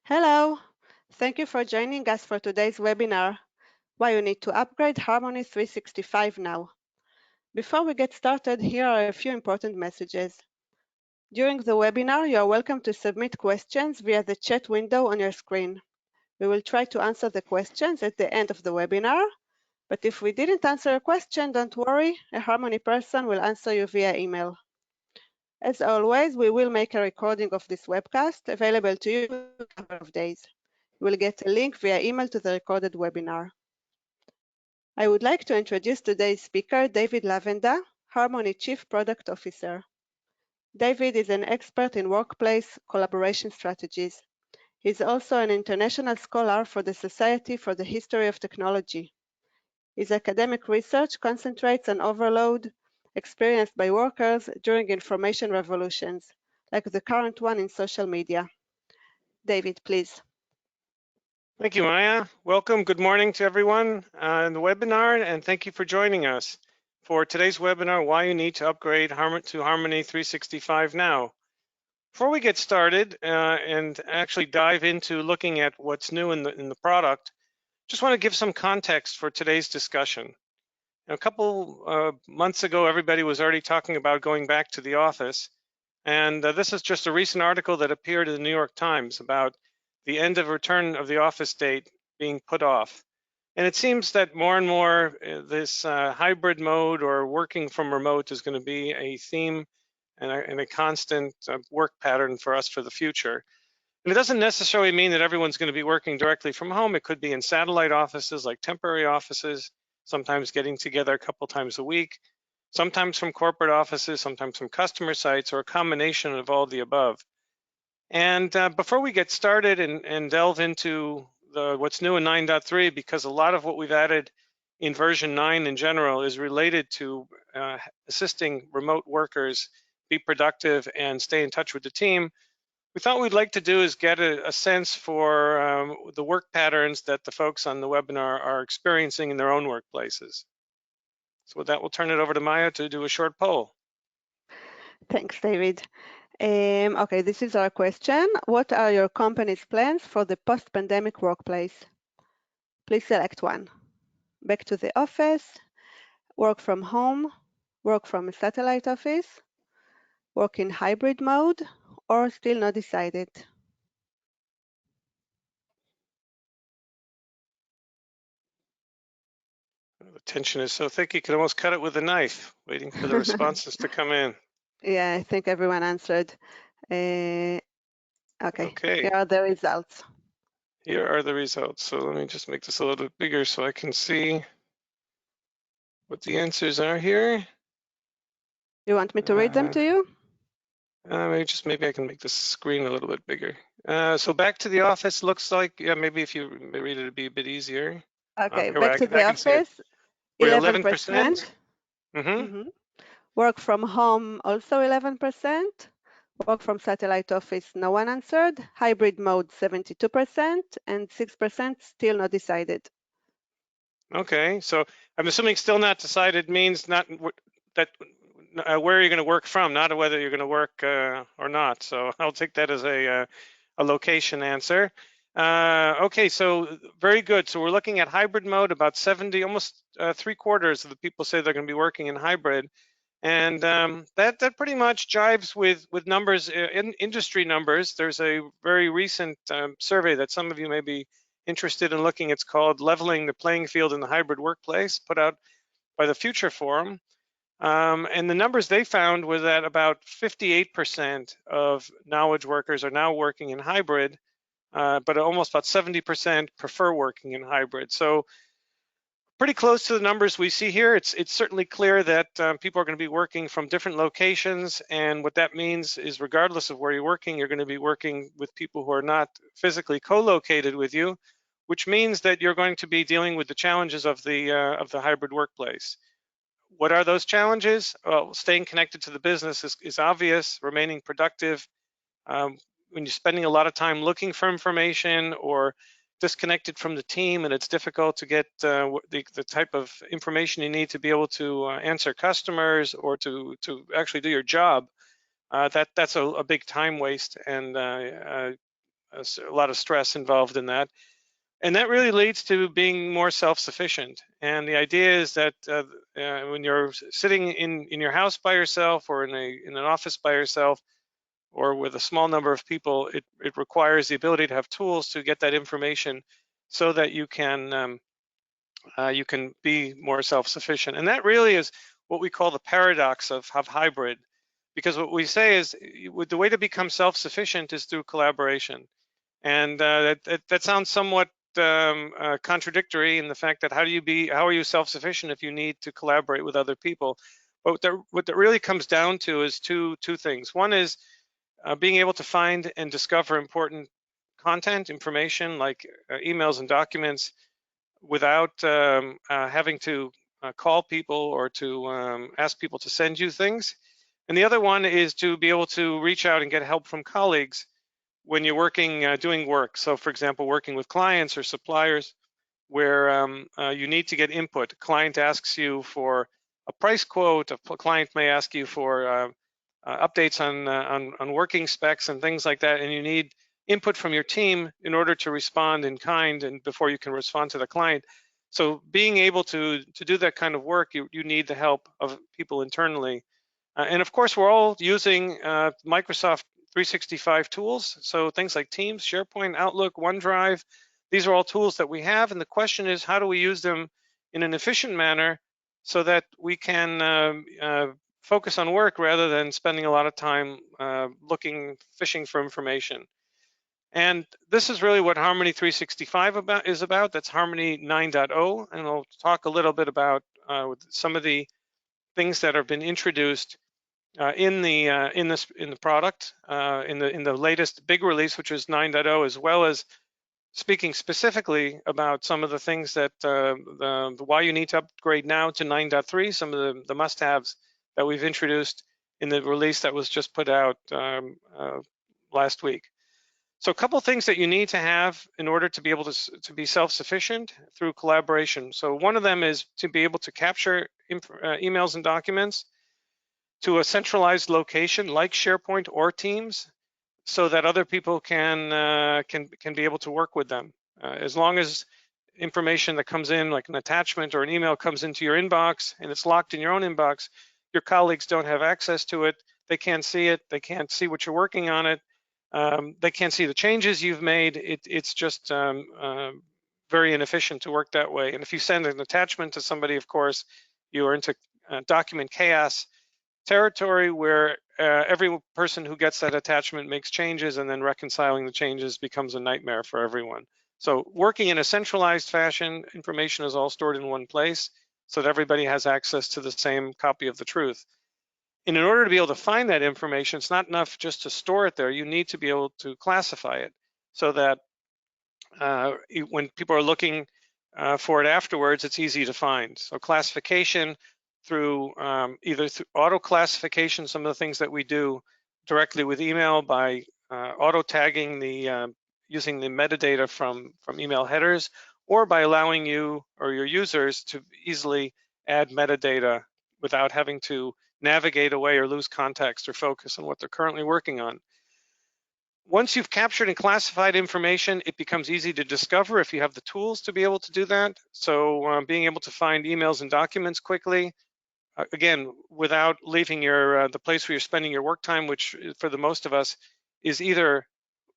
Hello! Thank you for joining us for today's webinar, Why You Need to Upgrade Harmony 365 Now. Before we get started, here are a few important messages. During the webinar, you are welcome to submit questions via the chat window on your screen. We will try to answer the questions at the end of the webinar, but if we didn't answer a question, don't worry, a Harmony person will answer you via email. As always, we will make a recording of this webcast available to you in a couple of days. You will get a link via email to the recorded webinar. I would like to introduce today's speaker, David Lavenda, Harmony Chief Product Officer. David is an expert in workplace collaboration strategies. He's also an international scholar for the Society for the History of Technology. His academic research concentrates on overload experienced by workers during information revolutions, like the current one in social media. David, please. Thank you, Maya. Welcome. Good morning to everyone on the webinar, and thank you for joining us for today's webinar, Why You Need to Upgrade to Harmony 365 Now. Before we get started and actually dive into looking at what's new in the product, just want to give some context for today's discussion. A couple months ago, everybody was already talking about going back to the office, and this is just a recent article that appeared in the New York Times about the end of return of the office date being put off. And it seems that more and more this hybrid mode or working from remote is going to be a theme and a constant work pattern for us for the future. And it doesn't necessarily mean that everyone's going to be working directly from home. It could be in satellite offices, like temporary offices, sometimes getting together a couple times a week, sometimes from corporate offices, sometimes from customer sites, or a combination of all the above. And before we get started and delve into what's new in 9.3, because a lot of what we've added in version 9 in general is related to assisting remote workers be productive and stay in touch with the team, we thought we'd like to do is get a sense for the work patterns that the folks on the webinar are experiencing in their own workplaces. So with that, we'll turn it over to Maya to do a short poll. Thanks, David. Okay, this is our question. What are your company's plans for the post-pandemic workplace? Please select one. Back to the office, work from home, work from a satellite office, work in hybrid mode, or still not decided? The tension is so thick you can almost cut it with a knife, waiting for the responses to come in. Yeah, I think everyone answered. Okay, here are the results. Here are the results. So let me just make this a little bit bigger so I can see what the answers are here. You want me to read them to you? Maybe I can make the screen a little bit bigger. So back to the office looks like, yeah, maybe if you read it, it'd be a bit easier. Okay, back to the office, 11%. Work from home, also 11%. Work from satellite office, no one answered. Hybrid mode, 72%, and 6% still not decided. Okay, so I'm assuming still not decided means not that where you're going to work from, not whether you're going to work or not. So I'll take that as a location answer. Okay, so very good. So we're looking at hybrid mode. About 70, almost 3/4 of the people say they're going to be working in hybrid. And that pretty much jives with numbers, in industry numbers. There's a very recent survey that some of you may be interested in looking. It's called Leveling the Playing Field in the Hybrid Workplace, put out by the Future Forum. And the numbers they found were that about 58% of knowledge workers are now working in hybrid, but almost about 70% prefer working in hybrid. So pretty close to the numbers we see here. It's certainly clear that people are going to be working from different locations, and what that means is regardless of where you're working, you're going to be working with people who are not physically co-located with you, which means that you're going to be dealing with the challenges of the hybrid workplace. What are those challenges? Well, staying connected to the business is obvious, remaining productive. When you're spending a lot of time looking for information or disconnected from the team and it's difficult to get the type of information you need to be able to answer customers or to actually do your job, that's a big time waste and a lot of stress involved in that. And that really leads to being more self-sufficient. And the idea is that when you're sitting in your house by yourself, or in an office by yourself, or with a small number of people, it requires the ability to have tools to get that information so that you can be more self-sufficient. And that really is what we call the paradox of hybrid, because what we say is the way to become self-sufficient is through collaboration. And that sounds somewhat contradictory in the fact that how are you self-sufficient if you need to collaborate with other people? But what that really comes down to is two things. One is being able to find and discover important content, information like emails and documents, without having to call people or to ask people to send you things. And the other one is to be able to reach out and get help from colleagues when you're working, doing work. So for example, working with clients or suppliers where you need to get input. A client asks you for a price quote, a client may ask you for updates on working specs and things like that, and you need input from your team in order to respond in kind and before you can respond to the client. So being able to do that kind of work, you need the help of people internally. And of course, we're all using Microsoft 365 tools. So things like Teams, SharePoint, Outlook, OneDrive, these are all tools that we have. And the question is, how do we use them in an efficient manner so that we can focus on work rather than spending a lot of time fishing for information? And this is really what Harmony 365 is about. That's Harmony 9.0. And I'll talk a little bit about some of the things that have been introduced in the product in the latest big release, which is 9.0, as well as speaking specifically about some of the things that why you need to upgrade now to 9.3, some of the must-haves that we've introduced in the release that was just put out last week. So a couple things that you need to have in order to be able to be self-sufficient through collaboration. So one of them is to be able to capture emails and documents to a centralized location like SharePoint or Teams, so that other people can be able to work with them. As long as information that comes in, like an attachment or an email, comes into your inbox and it's locked in your own inbox, your colleagues don't have access to it. They can't see it. They can't see what you're working on it. They can't see the changes you've made. It's just very inefficient to work that way. And if you send an attachment to somebody, of course, you are into document chaos territory, where every person who gets that attachment makes changes, and then reconciling the changes becomes a nightmare for everyone. So working in a centralized fashion, information is all stored in one place so that everybody has access to the same copy of the truth. And in order to be able to find that information, it's not enough just to store it there. You need to be able to classify it so that when people are looking for it afterwards, it's easy to find. So classification through either through auto classification, some of the things that we do directly with email by auto tagging using the metadata from email headers, or by allowing you or your users to easily add metadata without having to navigate away or lose context or focus on what they're currently working on. Once you've captured and classified information, it becomes easy to discover if you have the tools to be able to do that. So being able to find emails and documents quickly, again, without leaving the place where you're spending your work time, which for the most of us is either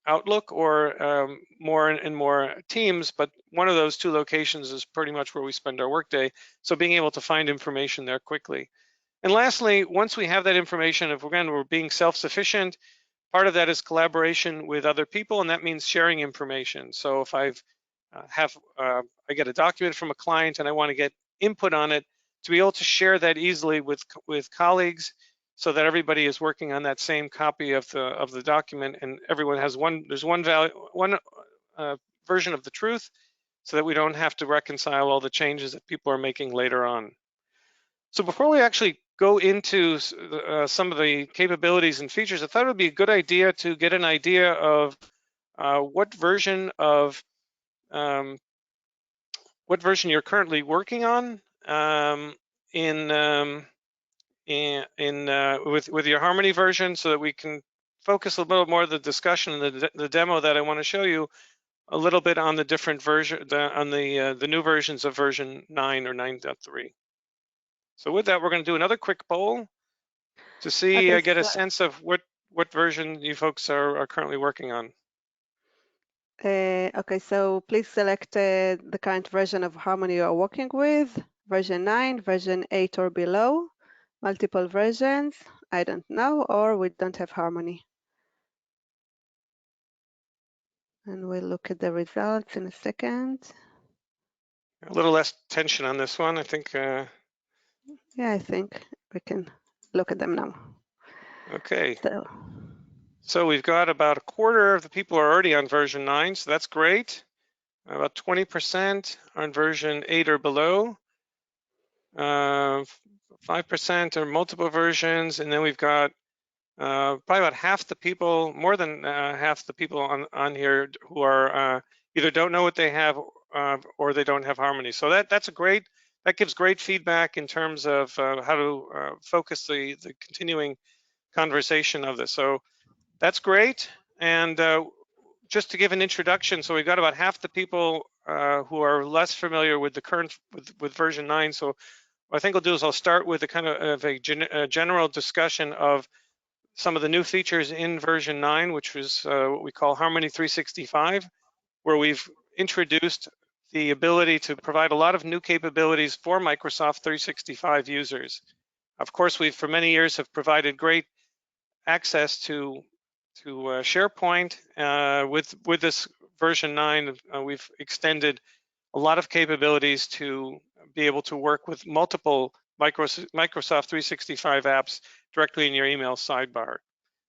Outlook or more and more Teams, but one of those two locations is pretty much where we spend our workday. So being able to find information there quickly. And lastly, once we have that information, if we're being self-sufficient, part of that is collaboration with other people, and that means sharing information. So if I get a document from a client and I want to get input on it, to be able to share that easily with colleagues, so that everybody is working on that same copy of the document, and everyone has one version of the truth, so that we don't have to reconcile all the changes that people are making later on. So before we actually go into some of the capabilities and features, I thought it would be a good idea to get an idea of what version you're currently working on with your Harmony version, so that we can focus a little more of the discussion and the demo that I want to show you a little bit on the different version, the new versions of version 9 or 9.3. So with that, we're going to do another quick poll to see, Okay, get a so, sense of what version you folks are currently working on. okay, so please select the current version of Harmony you are working with, version 9, version 8 or below, multiple versions, I don't know, or we don't have Harmony. And we'll look at the results in a second. A little less tension on this one, I think. Yeah, I think we can look at them now. Okay. So, So we've got about a quarter of the people are already on version 9, so that's great. About 20% are on version 8 or below. 5% are multiple versions, and then we've got probably about half the people, more than half the people on here who are either don't know what they have or they don't have Harmony. So that gives great feedback in terms of how to focus the continuing conversation of this. So that's great. And just to give an introduction, so we've got about half the people who are less familiar with the current with version 9. So what I think I'll do is I'll start with a kind of a general discussion of some of the new features in version 9, which was what we call Harmony 365, where we've introduced the ability to provide a lot of new capabilities for Microsoft 365 users. Of course, we've for many years have provided great access to SharePoint. With this version 9, we've extended a lot of capabilities to be able to work with multiple Microsoft 365 apps directly in your email sidebar.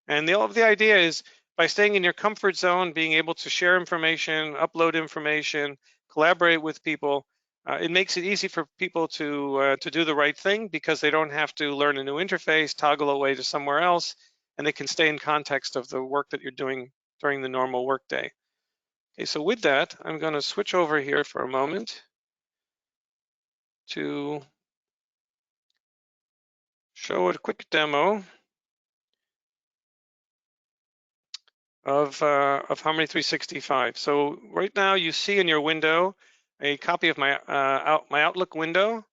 And the idea is by staying in your comfort zone, being able to share information, upload information, collaborate with people, it makes it easy for people to do the right thing because they don't have to learn a new interface, toggle away to somewhere else, and they can stay in context of the work that you're doing during the normal workday. Okay, so with that, I'm going to switch over here for a moment to show a quick demo of Harmony 365. So right now you see in your window a copy of my Outlook window.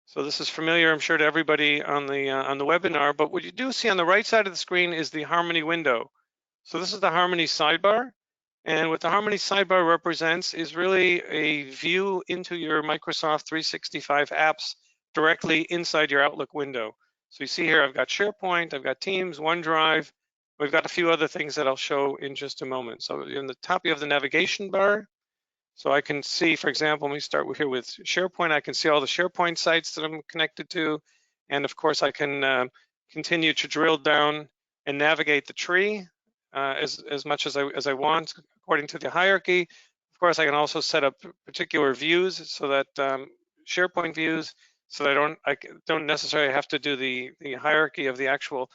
So this is familiar, I'm sure, to everybody on the webinar. But what you do see on the right side of the screen is the Harmony window. So this is the Harmony sidebar. And what the Harmony sidebar represents is really a view into your Microsoft 365 apps directly inside your Outlook window. So you see here, I've got SharePoint, I've got Teams, OneDrive. We've got a few other things that I'll show in just a moment. So in the top, you have the navigation bar. So I can see, for example, let me start here with SharePoint. I can see all the SharePoint sites that I'm connected to. And of course, I can continue to drill down and navigate the tree as much as I want according to the hierarchy. Of course, I can also set up particular views so that SharePoint views, so that I don't necessarily have to do the hierarchy of the actual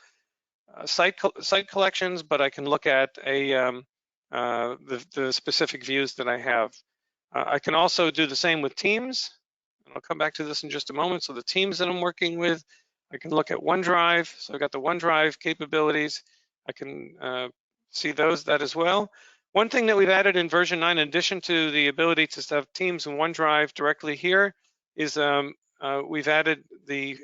site collections, but I can look at the specific views that I have. I can also do the same with Teams, and I'll come back to this in just a moment. So the teams that I'm working with, I can look at OneDrive. So I've got the OneDrive capabilities. I can see that as well. One thing that we've added in version 9, in addition to the ability to have Teams and OneDrive directly here, is we've added the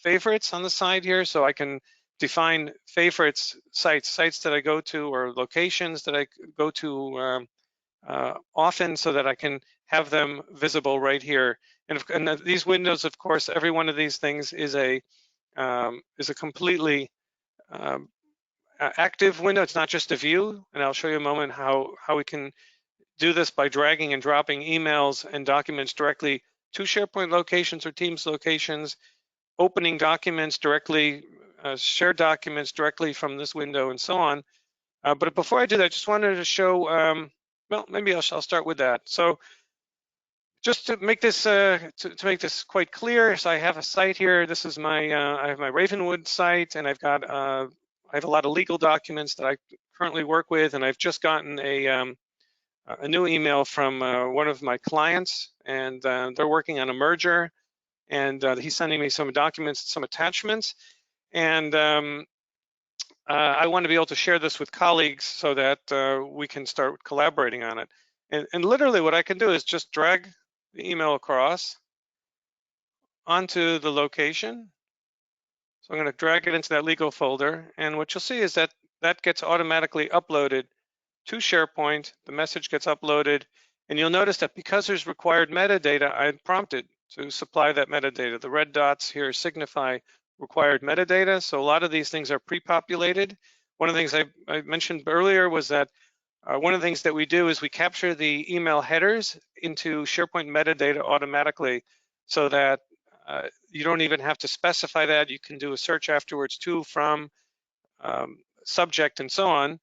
favorites on the side here, so I can define favorites, sites that I go to, or locations that I go to often, so that I can have them visible right here. And these windows, of course, every one of these things is a completely active window. It's not just a view, and I'll show you a moment how we can do this by dragging and dropping emails and documents directly to SharePoint locations or Teams locations, opening documents directly, shared documents directly from this window, and so on. But before I do that, I just wanted to show, well, maybe I'll start with that. So just to make this quite clear, so I have a site here. This is my I have my Ravenwood site, and I've got I have a lot of legal documents that I currently work with, and I've just gotten a new email from one of my clients, and they're working on a merger, and he's sending me some documents, some attachments, and I want to be able to share this with colleagues so that we can start collaborating on it. And literally what I can do is just drag the email across onto the location. So I'm going to drag it into that legal folder. And what you'll see is that that gets automatically uploaded to SharePoint. The message gets uploaded. And you'll notice that because there's required metadata, I'm prompted to supply that metadata. The red dots here signify required metadata. So a lot of these things are pre-populated. One of the things I mentioned earlier was that one of the things that we do is we capture the email headers into SharePoint metadata automatically so that you don't even have to specify that. You can do a search afterwards to, from, subject, and so on.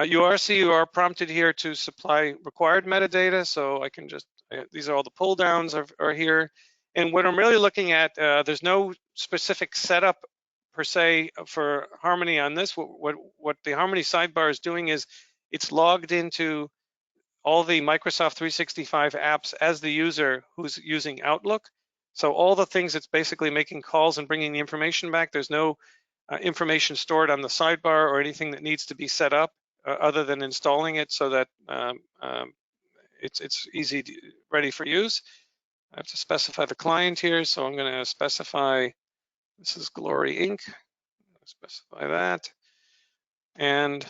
You are prompted here to supply required metadata, so I can just, these are all the pull downs are here. And what I'm really looking at, there's no specific setup per se for Harmony on this. What the Harmony sidebar is doing is it's logged into all the Microsoft 365 apps as the user who's using Outlook. So all the things, it's basically making calls and bringing the information back. There's no information stored on the sidebar or anything that needs to be set up other than installing it so that it's easy, ready for use. I have to specify the client here, so I'm going to specify this is Glory Inc. Specify that, and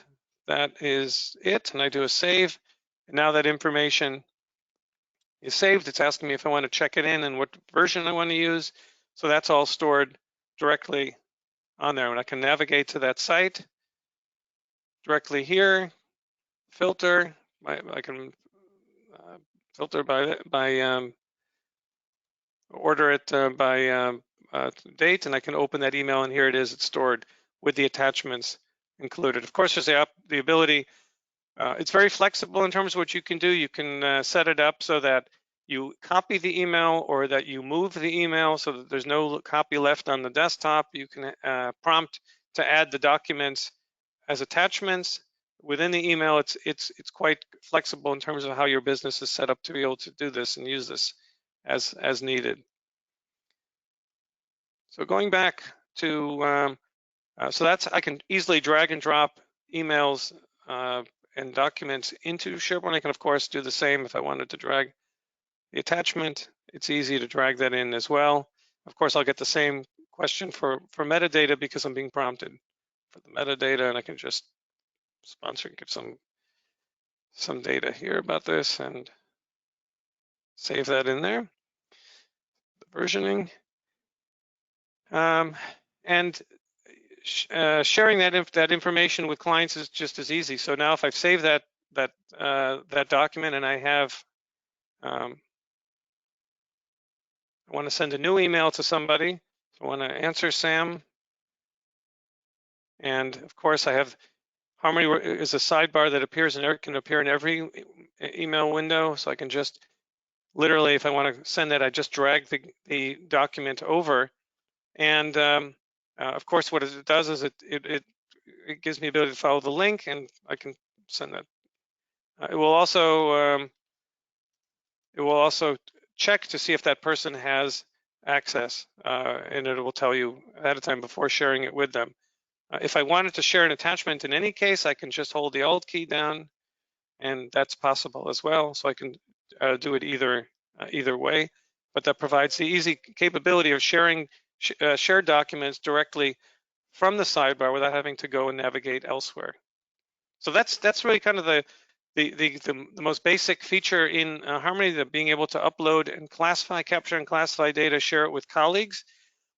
that is it. And I do a save. And now that information is saved. It's asking me if I want to check it in and what version I want to use. So that's all stored directly on there. And I can navigate to that site directly here, filter. I can filter by order it by date, and I can open that email, and here it is. It's stored with the attachments included. Of course, there's the ability. It's very flexible in terms of what you can do. You can set it up so that you copy the email or that you move the email so that there's no copy left on the desktop. You can prompt to add the documents as attachments within the email. It's quite flexible in terms of how your business is set up to be able to do this and use this as needed. So going back to so that's, I can easily drag and drop emails and documents into SharePoint. I can of course do the same if I wanted to drag the attachment. It's easy to drag that in as well. Of course, I'll get the same question for metadata because I'm being prompted for the metadata, and I can just sponsor and give some data here about this and save that in there. The versioning and sharing that information with clients is just as easy. So now if I've saved that document and I have I want to send a new email to somebody. So I want to answer Sam. And of course I have Harmony is a sidebar that appears and can appear in every email window. So I can just literally, if I want to send that, I just drag the document over. And of course, what it does is it gives me the ability to follow the link, and I can send that. It will also check to see if that person has access, and it will tell you ahead of time before sharing it with them. If I wanted to share an attachment in any case, I can just hold the Alt key down, and that's possible as well. So I can do it either way, but that provides the easy capability of sharing shared documents directly from the sidebar without having to go and navigate elsewhere. So that's really kind of the most basic feature in Harmony, that being able to upload and classify, capture and classify data, share it with colleagues.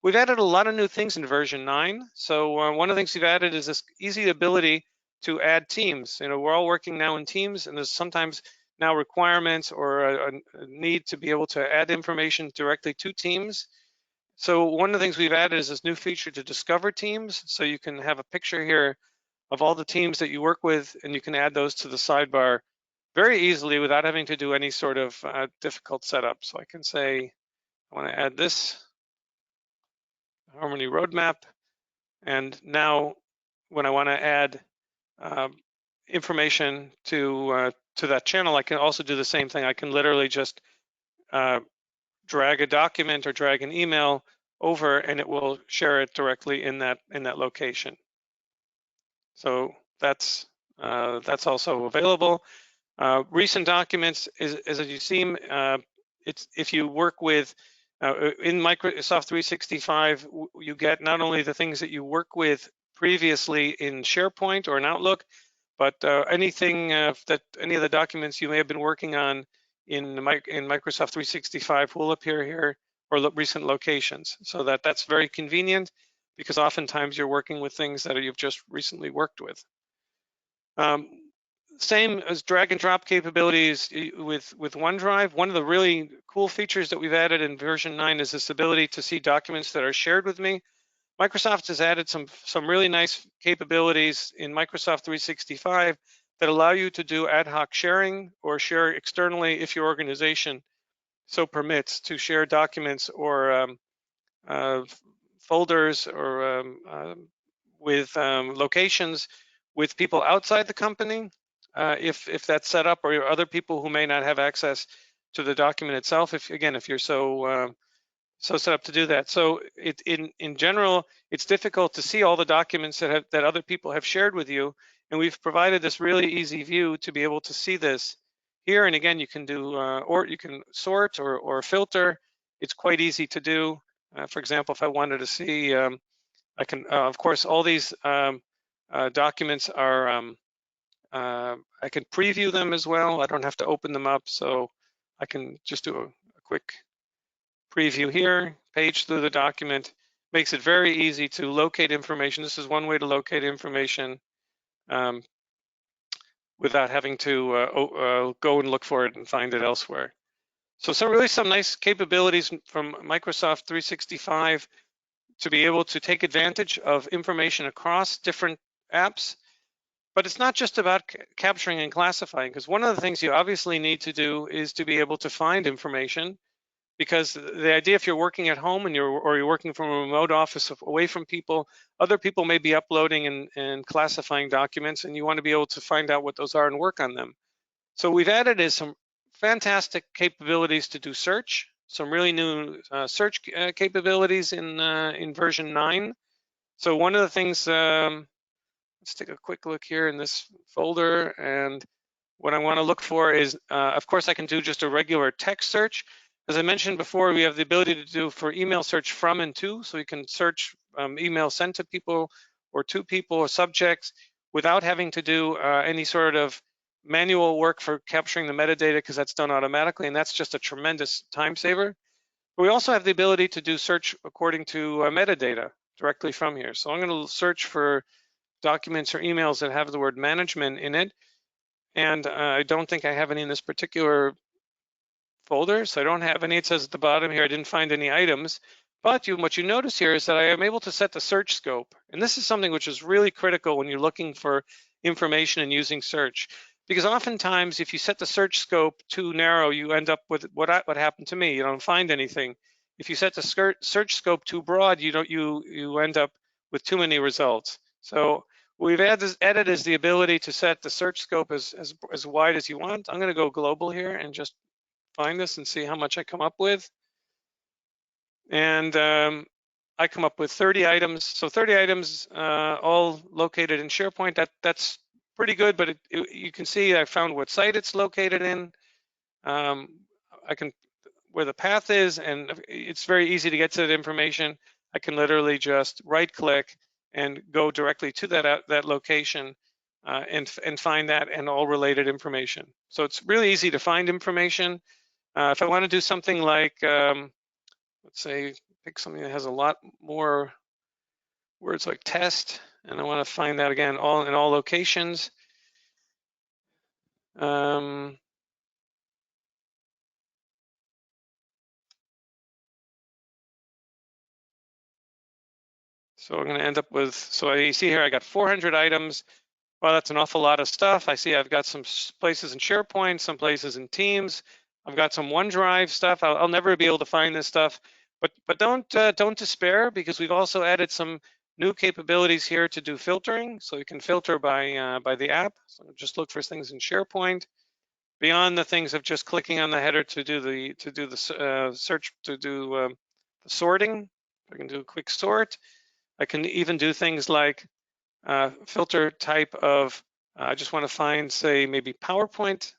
We've added a lot of new things in version 9. So one of the things we've added is this easy ability to add teams. You know, we're all working now in teams, and there's sometimes now requirements or a need to be able to add information directly to teams. So one of the things we've added is this new feature to discover teams. So you can have a picture here of all the teams that you work with, and you can add those to the sidebar very easily without having to do any sort of difficult setup. So I can say, I want to add this Harmony roadmap. And now when I want to add information to that channel, I can also do the same thing. I can literally just drag a document or drag an email over, and it will share it directly in that location. So that's also available. Recent documents is as you see, it's if you work with in Microsoft 365, you get not only the things that you work with previously in SharePoint or in Outlook, but anything that any of the documents you may have been working on in Microsoft 365 will appear here, or recent locations. So that's very convenient, because oftentimes you're working with things that you've just recently worked with. Same as drag and drop capabilities with OneDrive. One of the really cool features that we've added in version 9 is this ability to see documents that are shared with me. Microsoft has added some really nice capabilities in Microsoft 365 that allow you to do ad hoc sharing, or share externally if your organization so permits, to share documents or folders or with locations with people outside the company, if that's set up, or other people who may not have access to the document itself. If you're so set up to do that. So in general, it's difficult to see all the documents that other people have shared with you, and we've provided this really easy view to be able to see this here. And again, you can do or you can sort or filter. It's quite easy to do. For example, if I wanted to see, I can, of course, all these documents are, I can preview them as well. I don't have to open them up, so I can just do a quick preview here, page through the document. Makes it very easy to locate information. This is one way to locate information without having to go and look for it and find it elsewhere. So some nice capabilities from Microsoft 365 to be able to take advantage of information across different apps. But it's not just about capturing and classifying, because one of the things you obviously need to do is to be able to find information, because the idea, if you're working at home and you're working from a remote office away from people, other people may be uploading and classifying documents, and you want to be able to find out what those are and work on them. So we've added some fantastic capabilities to do search, some really new search capabilities in version 9. So one of the things, let's take a quick look here in this folder, and what I want to look for is, of course, I can do just a regular text search. As I mentioned before, we have the ability to do for email search from and to, so you can search email sent to people or to people or subjects without having to do any sort of manual work for capturing the metadata, because that's done automatically, and that's just a tremendous time saver. But we also have the ability to do search according to metadata directly from here. So I'm going to search for documents or emails that have the word management in it, and I don't think I have any in this particular folder, so I don't have any. It says at the bottom here, I didn't find any items. But what you notice here is that I am able to set the search scope. And this is something which is really critical when you're looking for information and using search. Because oftentimes, if you set the search scope too narrow, you end up with what happened to me. You don't find anything. If you set the search scope too broad, you end up with too many results. So what we've added is the ability to set the search scope as wide as you want. I'm going to go global here and just find this and see how much I come up with. And I come up with 30 items. So 30 items, all located in SharePoint. That's pretty good, but you can see I found what site it's located in. I can, where the path is, and it's very easy to get to that information. I can literally just right click and go directly to that location and find that and all related information. So it's really easy to find information. If I want to do something like, let's say, pick something that has a lot more words like test, and I want to find that again in all locations. So I'm going to end up with, so you see here, I got 400 items. Well, that's an awful lot of stuff. I see I've got some places in SharePoint, some places in Teams. I've got some OneDrive stuff. I'll never be able to find this stuff, but don't despair, because we've also added some new capabilities here to do filtering. So you can filter by the app. So just look for things in SharePoint. Beyond the things of just clicking on the header to do the search, to do the sorting. I can do a quick sort. I can even do things like filter type of, I just want to find, say, maybe PowerPoint.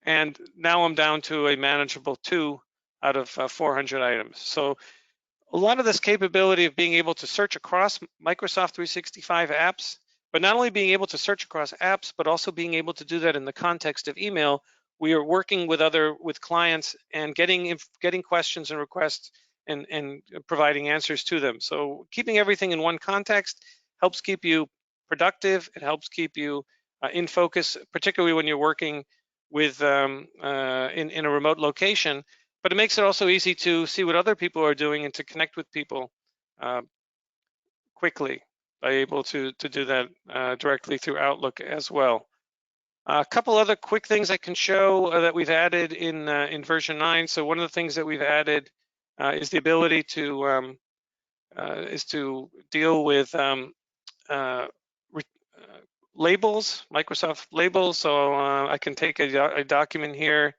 And now I'm down to a manageable 2 out of 400 items. So a lot of this capability of being able to search across Microsoft 365 apps, but not only being able to search across apps, but also being able to do that in the context of email. We are working with clients and getting questions and requests and providing answers to them. So keeping everything in one context helps keep you productive. It helps keep you in focus, particularly when you're working with in a remote location. But it makes it also easy to see what other people are doing and to connect with people quickly by able to do that directly through Outlook as well. A couple other quick things I can show that we've added in version 9. So one of the things that we've added is the ability to deal with labels, Microsoft labels. So I can take a document here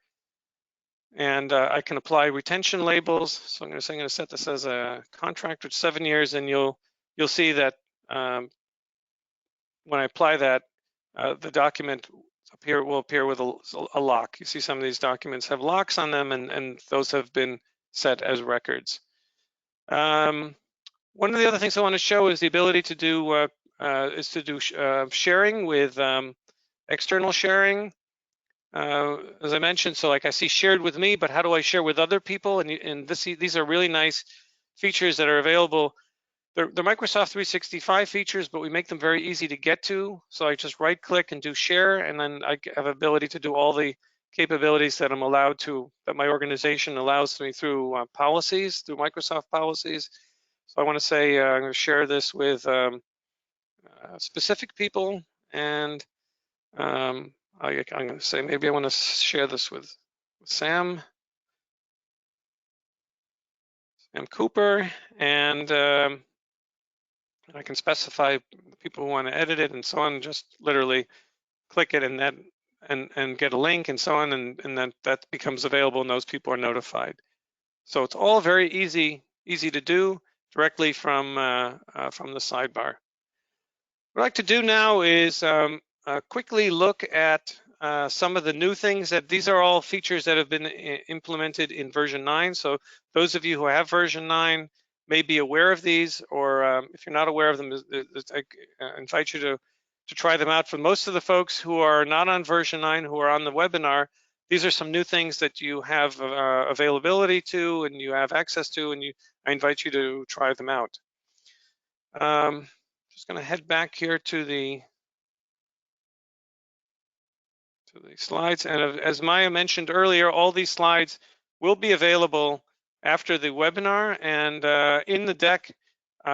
and I can apply retention labels. So I'm going to set this as a contract with 7 years, and you'll see that when I apply that, the document will appear with a lock. You see some of these documents have locks on them, and those have been set as records. One of the other things I want to show is the ability to do sharing with external sharing. As I mentioned, so like I see shared with me, but how do I share with other people? And these are really nice features that are available. They're Microsoft 365 features, but we make them very easy to get to. So I just right click and do share, and then I have ability to do all the capabilities that I'm allowed to, that my organization allows me through policies, through Microsoft policies. So I want to say I'm going to share this with specific people, and I'm going to say maybe I want to share this with Sam Cooper, and I can specify the people who want to edit it and so on. Just literally click it and get a link and so on, and then that becomes available and those people are notified. So it's all very easy to do directly from the sidebar. What I'd like to do now is quickly look at some of the new things that these are all features that have been implemented in version 9. So those of you who have version 9 may be aware of these, or if you're not aware of them, I invite you to try them out. For most of the folks who are not on version 9, who are on the webinar, these are some new things that you have availability to and you have access to, and I invite you to try them out. Just going to head back here to the slides, and as Maya mentioned earlier, all these slides will be available after the webinar, and in the deck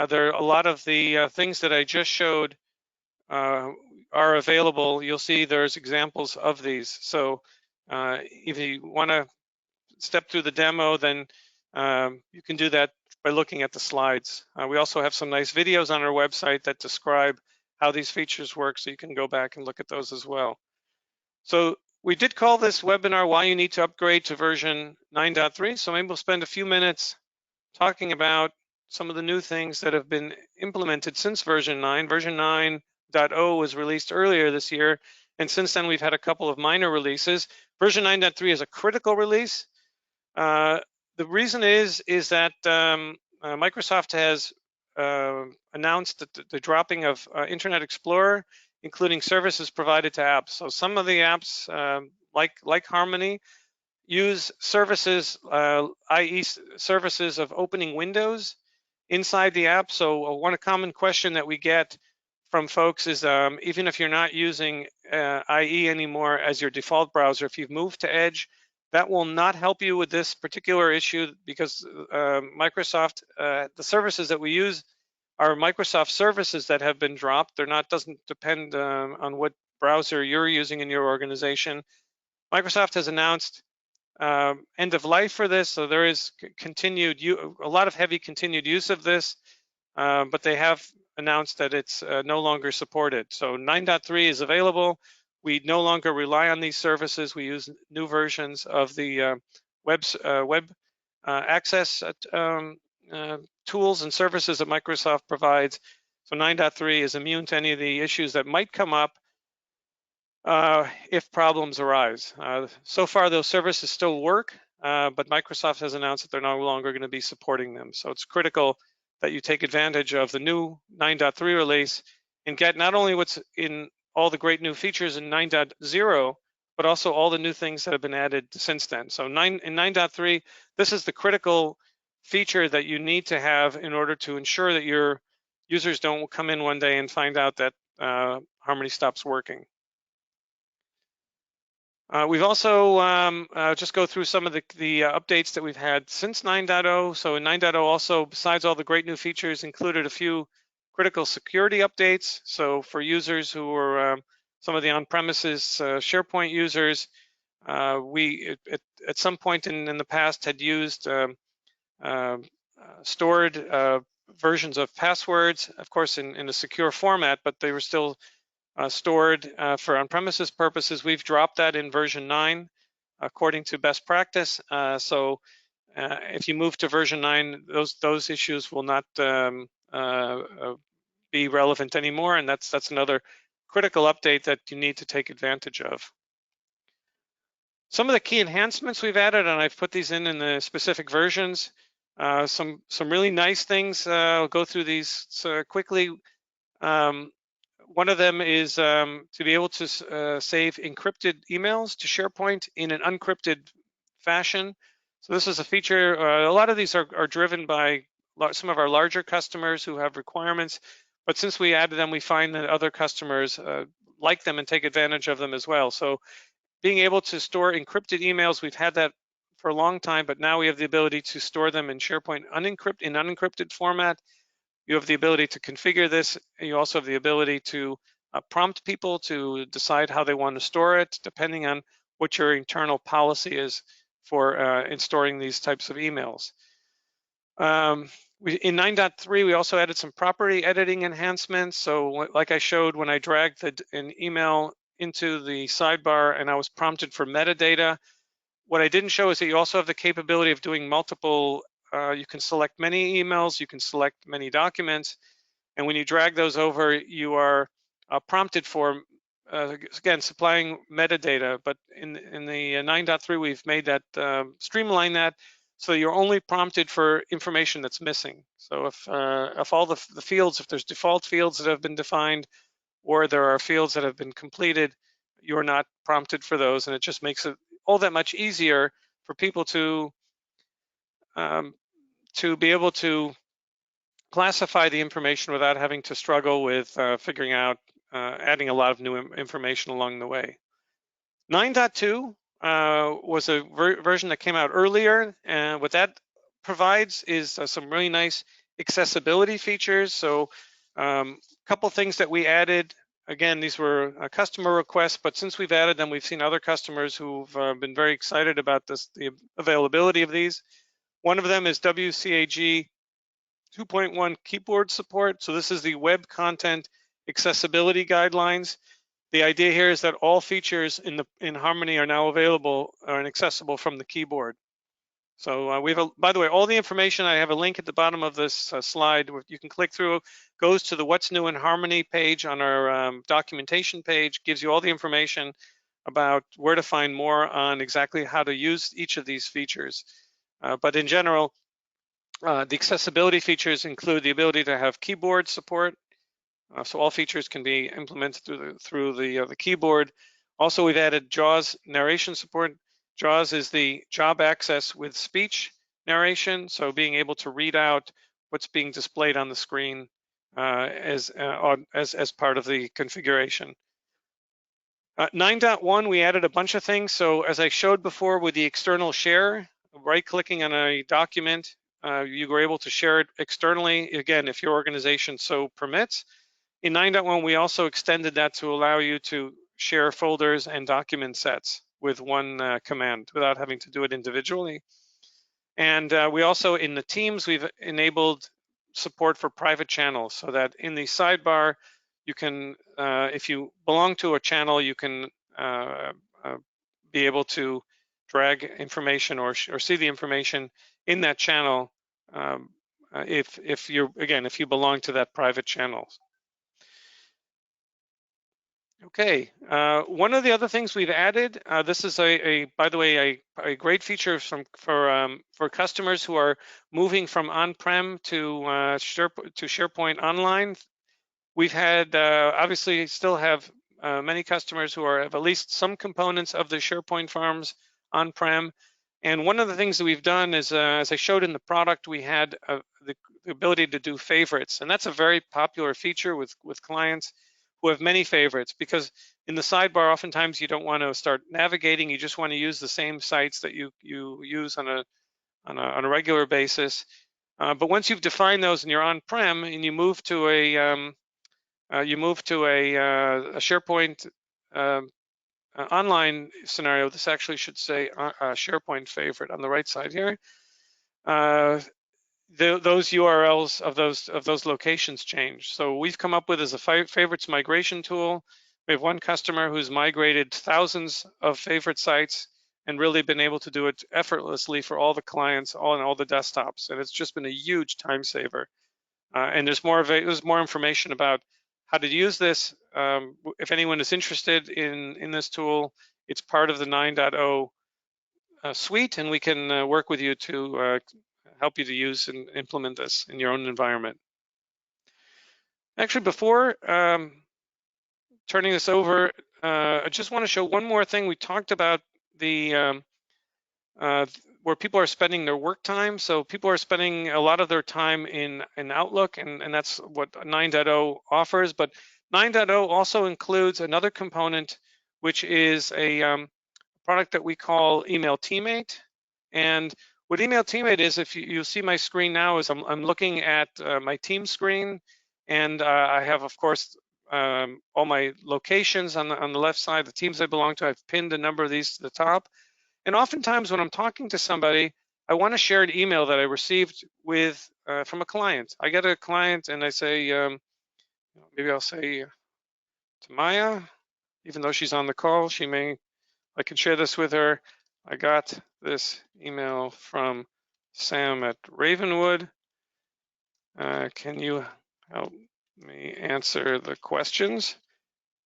there are a lot of the things that I just showed are available. You'll see there's examples of these. So if you want to step through the demo, then you can do that by looking at the slides. We also have some nice videos on our website that describe how these features work, so you can go back and look at those as well. So we did call this webinar Why You Need to Upgrade to version 9.3. So maybe we'll spend a few minutes talking about some of the new things that have been implemented since version 9. Version 9.0 was released earlier this year, and since then we've had a couple of minor releases. Version 9.3 is a critical release. The reason is that Microsoft has announced the dropping of Internet Explorer, including services provided to apps. So some of the apps, like Harmony, use services, i.e. services of opening windows inside the app. So one common question that we get from folks is, even if you're not using IE anymore as your default browser, if you've moved to Edge, that will not help you with this particular issue, because Microsoft, the services that we use are Microsoft services that have been dropped. Doesn't depend on what browser you're using in your organization. Microsoft has announced end of life for this, so there is a lot of heavy continued use of this, but they have announced that it's no longer supported. So 9.3 is available. We no longer rely on these services. We use new versions of the web access tools and services that Microsoft provides. So 9.3 is immune to any of the issues that might come up if problems arise. So far, those services still work, but Microsoft has announced that they're no longer going to be supporting them. So it's critical that you take advantage of the new 9.3 release and get not only what's in all the great new features in 9.0, but also all the new things that have been added since then. So in 9.3, this is the critical feature that you need to have in order to ensure that your users don't come in one day and find out that Harmony stops working. We've also just go through some of the updates that we've had since 9.0. So in 9.0 also, besides all the great new features, included a few critical security updates. So for users who are some of the on-premises SharePoint users, we at some point in the past had used stored versions of passwords, of course in a secure format, but they were still stored for on-premises purposes. We've dropped that in version 9 according to best practice. So if you move to version 9, those issues will not be relevant anymore, and that's another critical update that you need to take advantage of. Some of the key enhancements we've added, and I've put these in the specific versions. Some really nice things. I'll go through these quickly. One of them is to be able to save encrypted emails to SharePoint in an unencrypted fashion. So this is a feature, a lot of these are driven by some of our larger customers who have requirements, but since we added them, we find that other customers like them and take advantage of them as well. So being able to store encrypted emails, we've had that for a long time, but now we have the ability to store them in SharePoint in unencrypted format. You have the ability to configure this. You also have the ability to prompt people to decide how they want to store it, depending on what your internal policy is for in storing these types of emails. In 9.3, we also added some property editing enhancements. So like I showed, when I dragged an email into the sidebar and I was prompted for metadata, what I didn't show is that you also have the capability of doing multiple. You can select many emails, you can select many documents, and when you drag those over, you are prompted for, again, supplying metadata. But in the 9.3, we've made that, streamline that, so you're only prompted for information that's missing. So if all the fields, if there's default fields that have been defined, or there are fields that have been completed, you're not prompted for those, and it just makes it all that much easier for people to be able to classify the information without having to struggle with figuring out, adding a lot of new information along the way. 9.2 was a version that came out earlier, and what that provides is some really nice accessibility features. So a couple things that we added. Again, these were customer requests, but since we've added them, we've seen other customers who've been very excited about the availability of these. One of them is WCAG 2.1 keyboard support. So this is the web content accessibility guidelines. The idea here is that all features in Harmony are now available and accessible from the keyboard. So we have, by the way, all the information, I have a link at the bottom of this slide. You can click through, goes to the What's New in Harmony page on our documentation page, gives you all the information about where to find more on exactly how to use each of these features. But in general, the accessibility features include the ability to have keyboard support. So all features can be implemented through the keyboard. Also, we've added JAWS narration support. JAWS is the job access with speech narration, so being able to read out what's being displayed on the screen as part of the configuration. 9.1, we added a bunch of things. So as I showed before with the external share, right-clicking on a document, you were able to share it externally, again, if your organization so permits. In 9.1, we also extended that to allow you to share folders and document sets with one command without having to do it individually. And we also, in the Teams, we've enabled support for private channels so that in the sidebar, you can, if you belong to a channel, you can be able to drag information or see the information in that channel if you belong to that private channel. Okay, one of the other things we've added, this is by the way, a great feature for customers who are moving from on-prem to SharePoint Online. We've had, obviously still have many customers who have at least some components of the SharePoint farms on-prem. And one of the things that we've done is, as I showed in the product, we had the ability to do favorites. And that's a very popular feature with clients who have many favorites, because in the sidebar, oftentimes you don't want to start navigating. You just want to use the same sites that you use on a regular basis. But once you've defined those and you're on-prem and you move to a SharePoint online scenario, this actually should say SharePoint favorite on the right side here. Those URLs of those locations change. So we've come up with as a favorites migration tool. We have one customer who's migrated thousands of favorite sites and really been able to do it effortlessly for all the clients, on all the desktops, and it's just been a huge time saver. And there's more information about how to use this. If anyone is interested in this tool, it's part of the 9.0 suite, and we can work with you to help you to use and implement this in your own environment. Actually, before turning this over, I just want to show one more thing. We talked about the where people are spending their work time. So people are spending a lot of their time in Outlook, and that's what 9.0 offers. But 9.0 also includes another component, which is a product that we call Email Teammate. And what Email Teammate is, if you see my screen now, is I'm looking at my team screen, and I have, of course, all my locations on the left side, the teams I belong to. I've pinned a number of these to the top. And oftentimes when I'm talking to somebody, I want to share an email that I received with from a client. I get a client and I say, maybe I'll say to Maya, even though she's on the call, I can share this with her. I got this email from Sam at Ravenwood. Can you help me answer the questions?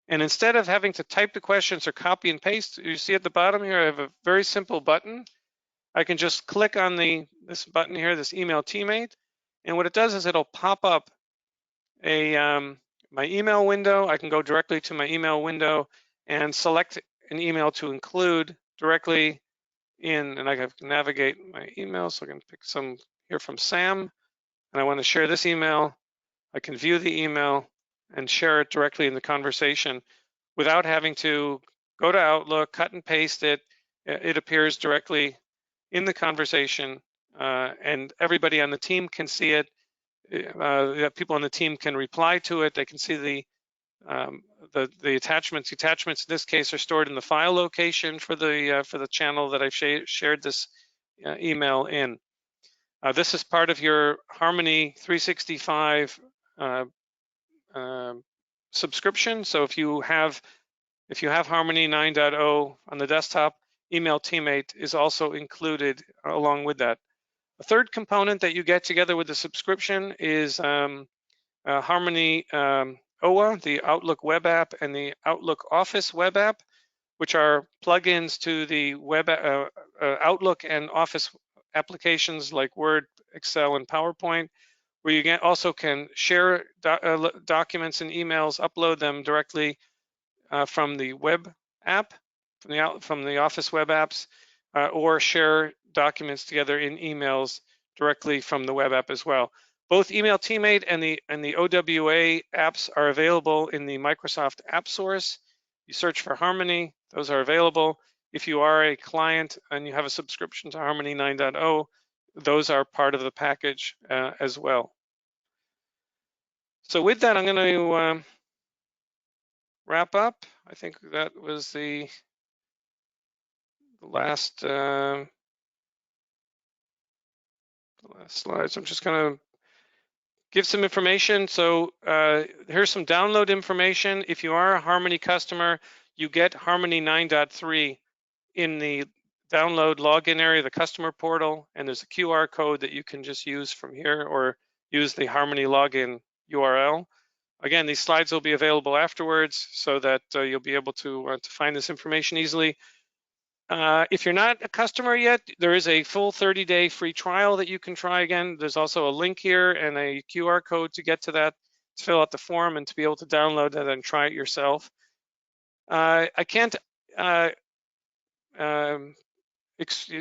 And instead of having to type the questions or copy and paste, you see at the bottom here, I have a very simple button. I can just click on this button here, this Email Teammate, and what it does is it'll pop up my email window. I can go directly to my email window and select an email to include directly in, and I can navigate my email. So I can pick some here from Sam, and I want to share this email. I can view the email and share it directly in the conversation without having to go to Outlook, cut and paste it. It appears directly in the conversation, and everybody on the team can see it. People on the team can reply to it. They can see the attachments. The attachments in this case are stored in the file location for the channel that I've shared this email in. This is part of your Harmony 365 subscription. So if you have Harmony 9.0 on the desktop, Email Teammate is also included along with that. A third component that you get together with the subscription is Harmony OA, the Outlook web app, and the Outlook Office web app, which are plugins to the web Outlook and Office applications like Word, Excel, and PowerPoint, where you also can share documents and emails, upload them directly from the web app, from the Office web apps, or share documents together in emails directly from the web app as well. Both Email Teammate and the OWA apps are available in the Microsoft App Source. You search for Harmony, those are available. If you are a client and you have a subscription to Harmony 9.0, those are part of the package as well. So with that, I'm going to wrap up. I think that was the last slides. I'm just going to give some information. So here's some download information. If you are a Harmony customer, you get Harmony 9.3 in the download login area, the customer portal, and there's a QR code that you can just use from here or use the Harmony login URL. Again, these slides will be available afterwards so that you'll be able to find this information easily. If you're not a customer yet, there is a full 30-day free trial that you can try again. There's also a link here and a QR code to get to that, to fill out the form and to be able to download that and try it yourself. I can't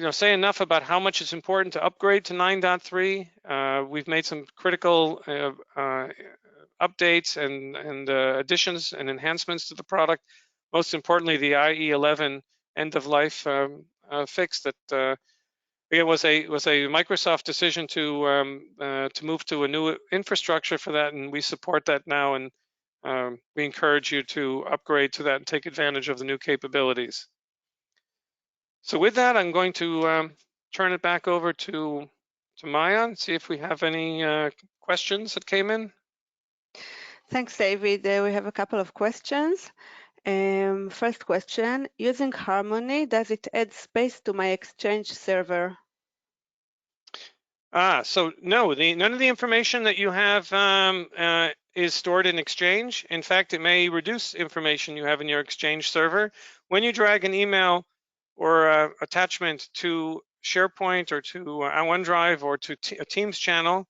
say enough about how much it's important to upgrade to 9.3. We've made some critical updates and additions and enhancements to the product. Most importantly, the IE11 end of life fix that it was a Microsoft decision to move to a new infrastructure for that, and we support that now, and we encourage you to upgrade to that and take advantage of the new capabilities. So with that, I'm going to turn it back over to Maya and see if we have any questions that came in. Thanks, David. We have a couple of questions. First question, using Harmony, does it add space to my Exchange server? So no, none of the information that you have is stored in Exchange. In fact, it may reduce information you have in your Exchange server. When you drag an email or attachment to SharePoint or to OneDrive or to a Teams channel,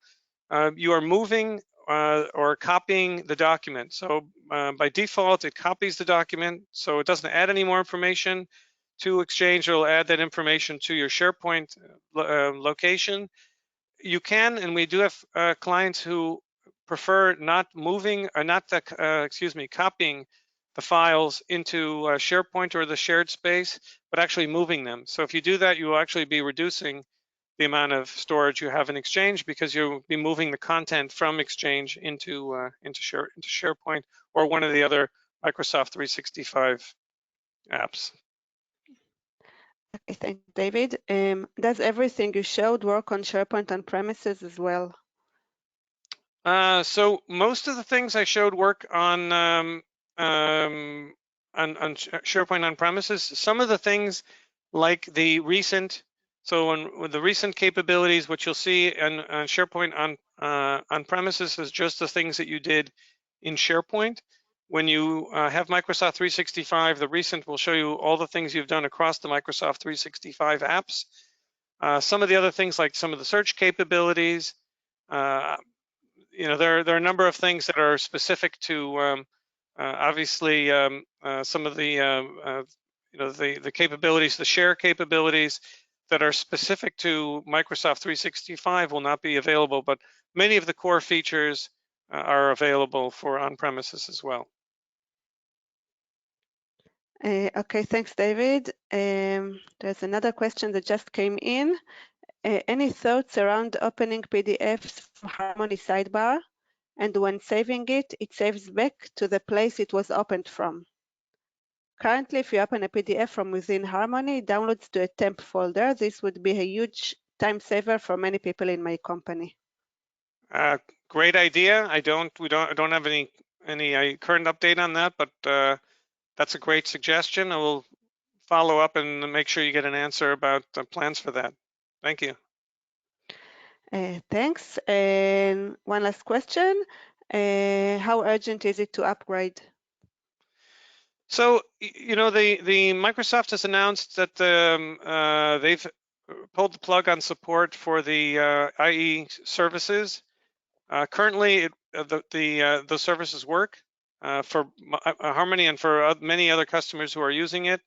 you are moving or copying the document. So by default, it copies the document, so it doesn't add any more information to Exchange. It'll add that information to your SharePoint location. You can, and we do have clients who prefer not moving or not copying the files into SharePoint or the shared space, but actually moving them. So if you do that, you will actually be reducing the amount of storage you have in Exchange, because you'll be moving the content from Exchange into SharePoint or one of the other Microsoft 365 apps. Okay, thank you, David. Does everything you showed work on SharePoint on premises as well? So most of the things I showed work on SharePoint on premises. Some of the things, like the recent, with the recent capabilities, what you'll see on SharePoint on premises is just the things that you did in SharePoint. When you have Microsoft 365, the recent will show you all the things you've done across the Microsoft 365 apps. Some of the other things, like some of the search capabilities, there are a number of things that are specific to obviously some of the the capabilities, the share capabilities that are specific to Microsoft 365 will not be available, but many of the core features are available for on-premises as well. Okay, thanks, David. There's another question that just came in. Any thoughts around opening PDFs from Harmony sidebar, and when saving it, it saves back to the place it was opened from? Currently, if you open a PDF from within Harmony, it downloads to a temp folder. This would be a huge time saver for many people in my company. Great idea. I don't have any current update on that, but that's a great suggestion. I will follow up and make sure you get an answer about the plans for that. Thank you. Thanks. And one last question. How urgent is it to upgrade? So, the Microsoft has announced that they've pulled the plug on support for the IE services. Currently, the services work for Harmony and for many other customers who are using it.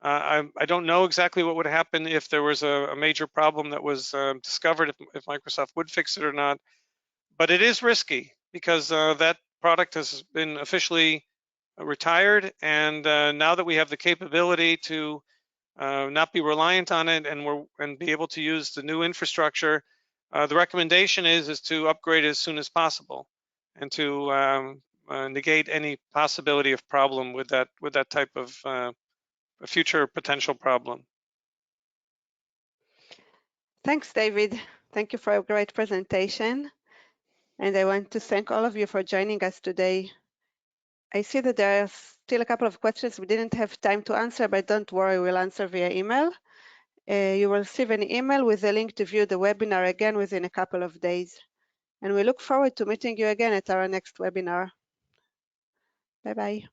I don't know exactly what would happen if there was a major problem that was discovered, if Microsoft would fix it or not. But it is risky, because that product has been officially retired, and now that we have the capability to not be reliant on it and be able to use the new infrastructure, the recommendation is to upgrade as soon as possible, and to negate any possibility of problem with that type of future potential problem. Thanks, David. Thank you for a great presentation. And I want to thank all of you for joining us today. I see that there are still a couple of questions we didn't have time to answer, but don't worry, we'll answer via email. You will receive an email with a link to view the webinar again within a couple of days. And we look forward to meeting you again at our next webinar. Bye-bye.